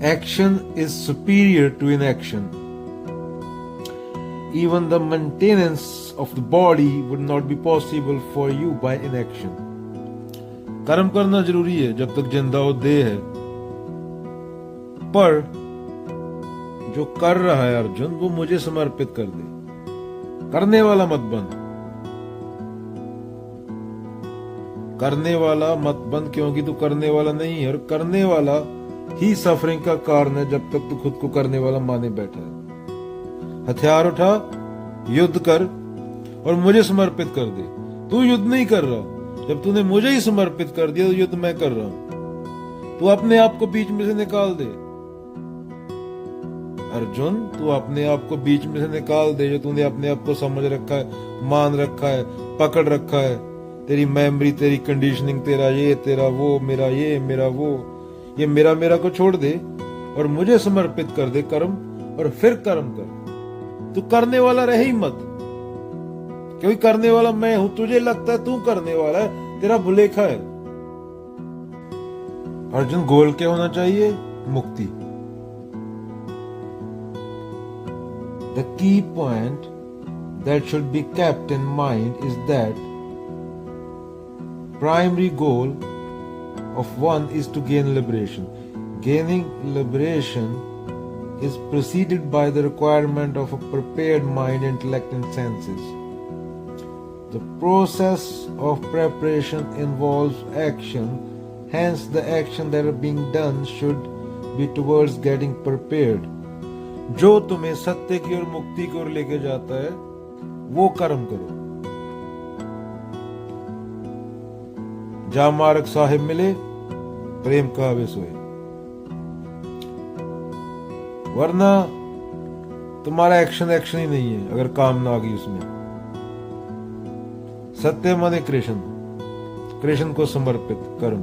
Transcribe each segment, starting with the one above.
Action is superior to inaction. Even the maintenance of the body would not be possible for you by inaction. कर्म करना जरूरी है जब तक जिंदा हो देह है, पर जो कर रहा है अर्जुन वो मुझे समर्पित कर दे। करने वाला मत बन, करने वाला मत बन, क्योंकि तू करने वाला नहीं है, और करने वाला ही सफरिंग का कारण है जब तक तू खुद को करने वाला माने बैठा है। हथियार उठा, युद्ध कर और मुझे समर्पित कर दे। तू युद्ध नहीं कर रहा, जब तूने मुझे ही समर्पित कर दिया तो युद्ध मैं कर रहा हूं। तू अपने आप को बीच में से निकाल दे अर्जुन, तू अपने आप को बीच में से निकाल दे। जो तूने अपने आप को समझ रखा है, मान रखा है, पकड़ रखा है, तेरी मेमोरी, तेरी कंडीशनिंग, तेरा ये, तेरा वो, मेरा ये, मेरा वो, ये मेरा मेरा को छोड़ दे और मुझे समर्पित कर दे कर्म, और फिर कर्म कर। तू करने वाला रहे ही मत, क्योंकि करने वाला मैं हूं। तुझे लगता है तू करने वाला है, तेरा भुलेखा है। अर्जुन, गोल क्या होना चाहिए? मुक्ति। The key point that should be kept in mind is that primary goal of one is to gain liberation. Gaining liberation is preceded by the requirement of a prepared mind, intellect, and senses. The process of preparation involves action, hence the action that are being done should be towards getting prepared. जो तुम्हें सत्य की ओर, मुक्ति की ओर लेके जाता है वो कर्म करो। जा मार्ग साहिब मिले, प्रेम कहावे सोए। वरना तुम्हारा एक्शन ही नहीं है अगर काम ना आ गई उसमें। सत्य माने कृष्ण, कृष्ण को समर्पित कर्म।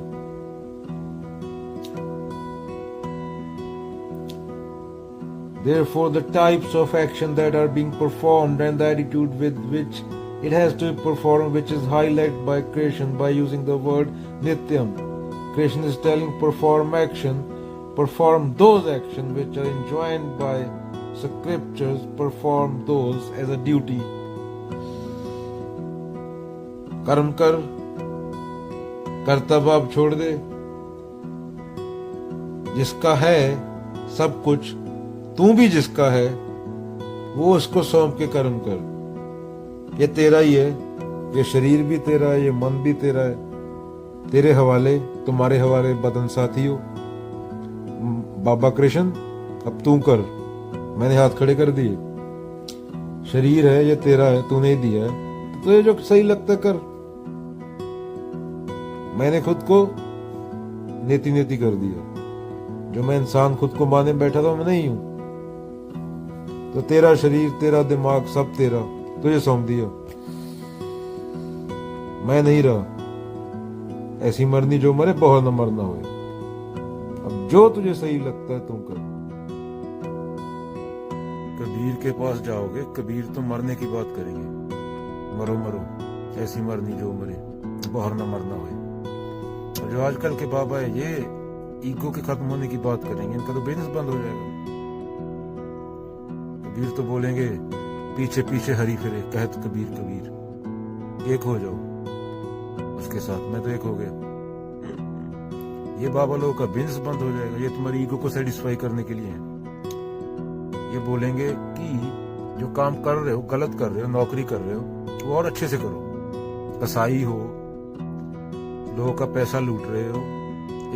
Therefore, the types of action that are being performed and the attitude with which it has to be performed, which is highlighted by Krishna by using the word Nityam. Krishna is telling perform action, perform those actions which are enjoined by scriptures, perform those as a duty. कर्म कर, कर्ता भाव छोड़ दे। जिसका है सब कुछ, तू भी जिसका है, वो उसको सौंप के कर्म कर। ये तेरा ही है, ये शरीर भी तेरा है, ये मन भी तेरा है, तेरे हवाले, तुम्हारे हवाले बदन साथियों। बाबा कृष्ण, अब तू कर। मैंने हाथ खड़े कर दिए। शरीर है, ये तेरा है, तूने ही दिया है, तो तुझे जो सही लगता कर। मैंने खुद को नेति नेति कर दिया। जो मैं इंसान खुद को माने बैठा था मैं नहीं हूं। तो तेरा शरीर, तेरा दिमाग, सब तेरा, तुझे सौंप दिया। मैं नहीं रहा। ऐसी मरनी जो मरे, बहुत न मरना होए। अब जो तुझे सही लगता है तुम कर। कबीर के पास जाओगे, कबीर तो मरने की बात करेंगे। मरो मरो, ऐसी मरनी जो मरे, बहुत न मरना होए। और जो आजकल के बाबा है, ये ईगो के खत्म होने की बात करेंगे। इनका तो बिजनेस बंद हो जाएगा। कबीर तो बोलेंगे पीछे पीछे हरी फिरे, कहत कबीर कबीर, एक हो जाओ उसके साथ। मैं तो एक हो गया। ये बाबा लोगों का बिजनेस बंद हो जाएगा। ये तुम्हारी ईगो को सेटिस्फाई करने के लिए है। ये बोलेंगे कि जो काम कर रहे हो, गलत कर रहे हो, नौकरी कर रहे हो, वो और अच्छे से करो। कसाई हो, लोगों का पैसा लूट रहे हो,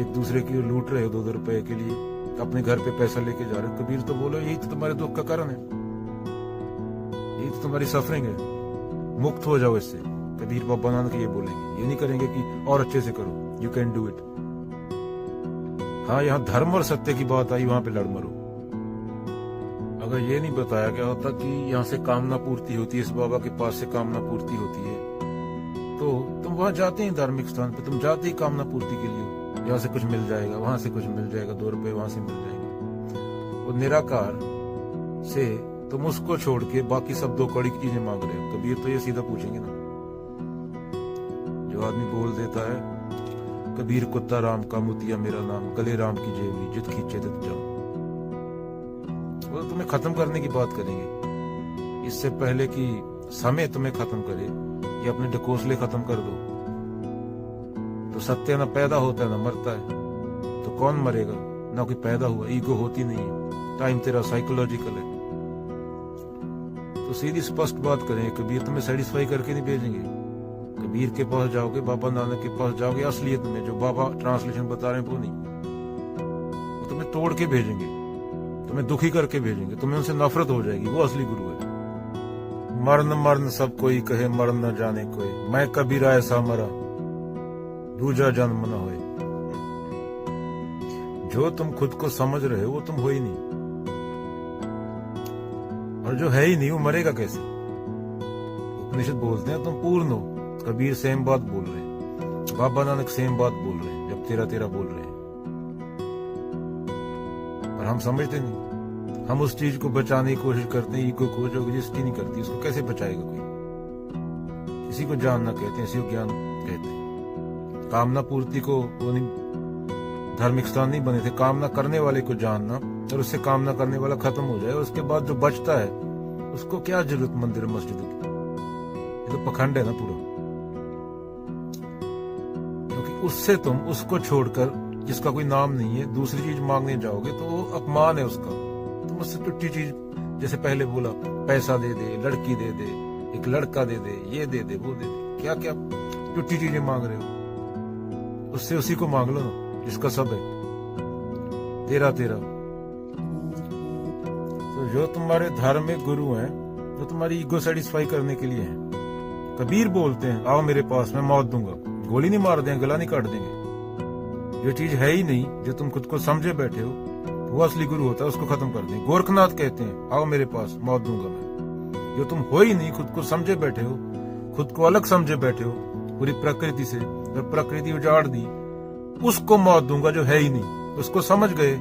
एक दूसरे की लूट रहे हो 2-2 रुपए के लिए, अपने घर पे पैसा लेके जा रहे हो। कबीर तो बोलो यही तो तुम्हारे दुख का कारण है, यही तो तुम्हारी सफरिंग है। मुक्त हो जाओ इससे। कबीर बाबा नानक ये बोलेंगे। ये नहीं करेंगे कि और अच्छे से करो, यू कैन डू इट। हाँ, यहाँ धर्म और सत्य की बात आई, वहां पे लड़ मरो। अगर ये नहीं बताया गया होता कि यहाँ से कामना पूर्ति होती है, इस बाबा के पास से कामना पूर्ति होती है, तो तुम वहां जाते ही धार्मिक स्थान पे, तुम जाते ही कामना पूर्ति के लिए। यहाँ से कुछ मिल जाएगा, वहां से कुछ मिल जाएगा, 2 रुपए वहां से मिल जाएंगे। वो निराकार से तुम उसको छोड़ के बाकी सब 2 कौड़ी की चीजें मांग रहे हो। कबीर तो ये सीधा पूछेंगे ना। जो आदमी बोल देता है कबीर कुत्ता राम का, मुतिया मेरा नाम, गले राम की जेवरी, जित खींचे तित जाऊं। तुम्हें खत्म करने की बात करेंगे, इससे पहले कि समय तुम्हें खत्म करे या अपने ढकोसले खत्म कर दो। तो सत्य ना पैदा होता है ना मरता है, तो कौन मरेगा? ना कोई पैदा हुआ, ईगो होती नहीं है, टाइम तेरा साइकोलॉजिकल है। तो सीधी स्पष्ट बात करें, कबीर तुम्हें सेटिस्फाई करके नहीं भेजेंगे। कबीर के पास जाओगे, बाबा नानक के पास जाओगे, असलियत में जो बाबा ट्रांसलेशन बता रहे हैं वो नहीं, वो तुम्हें तोड़ के भेजेंगे, तुम्हें दुखी करके भेजेंगे, तुम्हें उनसे नफरत हो जाएगी। वो असली गुरु है। मरण मरण सब कोई कहे, मरण न जाने कोई, मैं कबीरा ऐसा मरा दूजा जन्म न होए। जो तुम खुद को समझ रहे हो वो तुम हो ही नहीं, और जो है ही नहीं वो मरेगा कैसे? उपनिषद बोलते हैं तुम पूर्ण हो। कबीर सेम बात बोल रहे हैं, बाबा नानक सेम बात बोल रहे हैं, जब तेरा तेरा बोल रहे हैं, पर हम समझते नहीं। हम उस चीज को बचाने की कोशिश करते हैं, ईगो को जो एग्जिस्ट नहीं करती, उसको कैसे बचाएगा कोई? इसी को जानना कहते हैं, इसी को ज्ञान कहते हैं। कामना पूर्ति को वो नहीं, धार्मिक स्थान नहीं बने थे, कामना करने वाले को जानना, और उससे कामना करने वाला खत्म हो जाए, उसके बाद जो बचता है उसको क्या जरूरत मंदिर मस्जिद की? ये तो पखंड है ना पूरा। क्योंकि उससे तुम उसको छोड़कर, जिसका कोई नाम नहीं है, दूसरी चीज मांगने जाओगे तो वो अपमान है उसका। तुम उससे टूटी चीज, जैसे पहले बोला, पैसा दे दे, लड़की दे दे, एक लड़का दे दे, ये दे दे, वो दे दे, क्या क्या टूटी चीजें मांग रहे हो। उससे उसी को मांग लो ना जिसका सब है, तेरा तेरा। तो जो तुम्हारे धार्मिक गुरु हैं वो तुम्हारी ईगो सेटिस्फाई करने के लिए हैं। कबीर बोलते हैं, आओ मेरे पास, मैं मौत दूंगा, गोली नहीं मार देंगे, गला नहीं काट देंगे। जो चीज है ही नहीं, जो तुम खुद को समझे बैठे हो, वो असली गुरु होता है, उसको खत्म कर देंगे। गोरखनाथ कहते हैं, आओ मेरे पास, मौत दूंगा मैं। जो तुम हो ही नहीं, खुद को समझे बैठे हो, खुद को अलग समझे बैठे हो पूरी प्रकृति से, और प्रकृति उजाड़ दी, उसको मौत दूंगा जो है ही नहीं। उसको समझ गए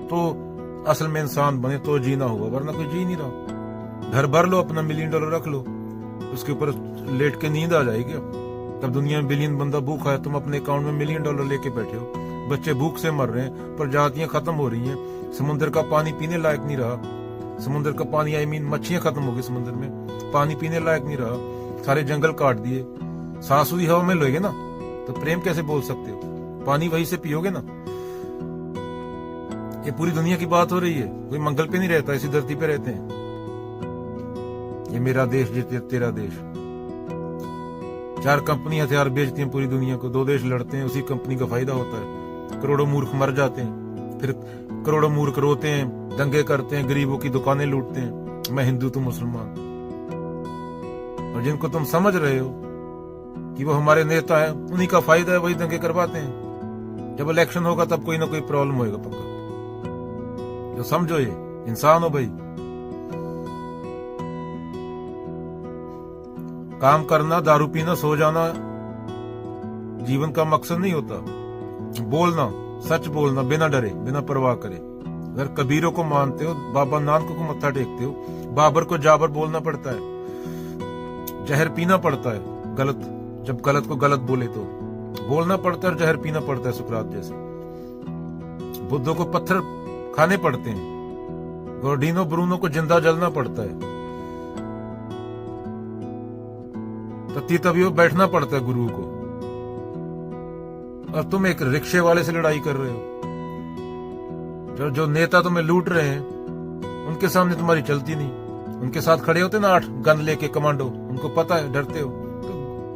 तो असल में इंसान बने तो जीना होगा, वरना कोई जी नहीं रहा। घर भर लो अपना, $1 मिलियन रख लो, उसके ऊपर लेट के नींद आ जाएगी। तब दुनिया में बिलियन बंदा भूखा है, तुम अपने अकाउंट में $1 मिलियन लेके बैठे हो। बच्चे भूख से मर रहे हैं, प्रजातियां खत्म हो रही हैं, समुद्र का पानी पीने लायक नहीं रहा। समुद्र का पानी, आई मीन मच्छियां खत्म हो गई समुद्र में, पानी पीने लायक नहीं रहा। सारे जंगल काट दिए। सांस हुई हवा में लोगे ना तो प्रेम कैसे बोल सकते हो? पानी वहीं से पियोगे ना। ये पूरी दुनिया की बात हो रही है, कोई मंगल पे नहीं रहता, इसी धरती पे रहते हैं। ये मेरा देश, ये तेरा देश। 4 कंपनी हथियार बेचती हैं पूरी दुनिया को, 2 देश लड़ते हैं, उसी कंपनी का फायदा होता है। करोड़ों मूर्ख मर जाते हैं, फिर करोड़ों मूर्ख रोते हैं, दंगे करते हैं, गरीबों की दुकानें लूटते हैं, मैं हिंदू तुम मुसलमान। और जिनको तुम समझ रहे हो कि वो हमारे नेता है, उन्हीं का फायदा है, वही दंगे करवाते हैं। जब इलेक्शन होगा तब कोई ना कोई प्रॉब्लम होएगा पक्का। जो समझो, ये इंसान हो भाई। काम करना, दारू पीना, सो जाना जीवन का मकसद नहीं होता। बोलना, सच बोलना, बिना डरे, बिना परवाह करे। अगर कबीरों को मानते हो, बाबा नानक को मत्था टेकते हो, बाबर को जाबर बोलना पड़ता है, जहर पीना पड़ता है, गलत, जब गलत को गलत बोले तो बोलना पड़ता है, और जहर पीना पड़ता है सुकरात जैसे। बुद्धों को पत्थर खाने पड़ते हैं, गोर्डिनो ब्रूनो को जिंदा जलना पड़ता है, तत्ती तभी बैठना पड़ता है गुरु को। और तुम एक रिक्शे वाले से लड़ाई कर रहे हो। जो नेता तुम्हें लूट रहे हैं, उनके सामने तुम्हारी चलती नहीं। उनके साथ खड़े होते ना 8 गन लेके कमांडो, उनको पता है, डरते हो, तो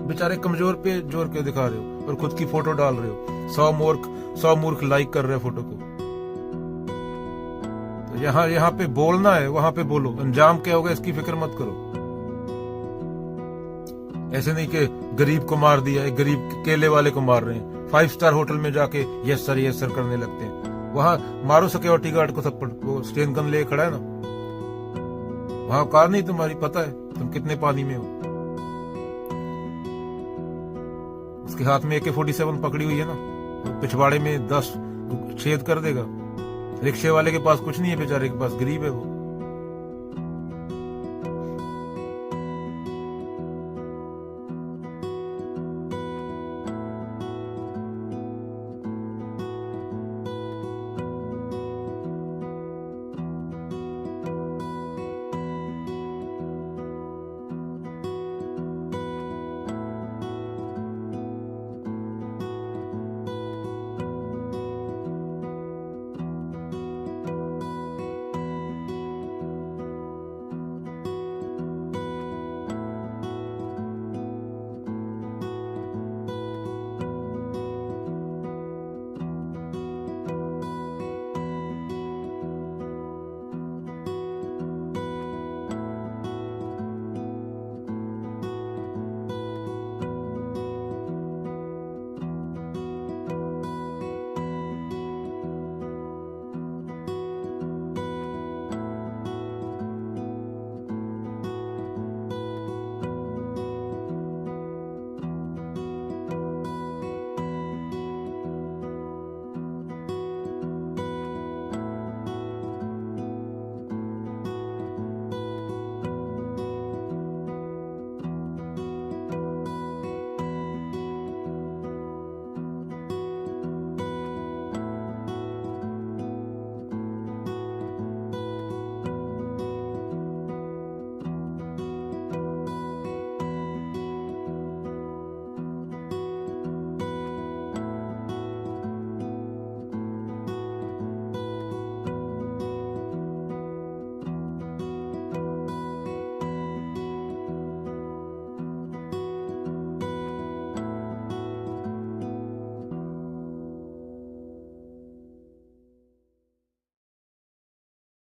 बेचारे कमजोर पे जोर के दिखा रहे हो और खुद की फोटो डाल रहे हो। 100 मूर्ख लाइक कर रहे हैं फोटो को। तो यहाँ पे बोलना है, वहां पे बोलो। अंजाम क्या होगा इसकी फिक्र मत करो। ऐसे नहीं कि गरीब को मार दिया, एक गरीब केले वाले को मार रहे हैं, 5 स्टार होटल में जाके यस सर करने लगते हैं। वहां मारो सिक्योरिटी गार्ड को थप्पड़, वो स्टेन गन ले खड़ा है ना, वहां कार नहीं तुम्हारी, पता है तुम कितने पानी में हो। उसके हाथ में AK-47 पकड़ी हुई है ना, तो पिछवाड़े में 10 छेद कर देगा। रिक्शे वाले के पास कुछ नहीं है, बेचारे के पास, गरीब है वो।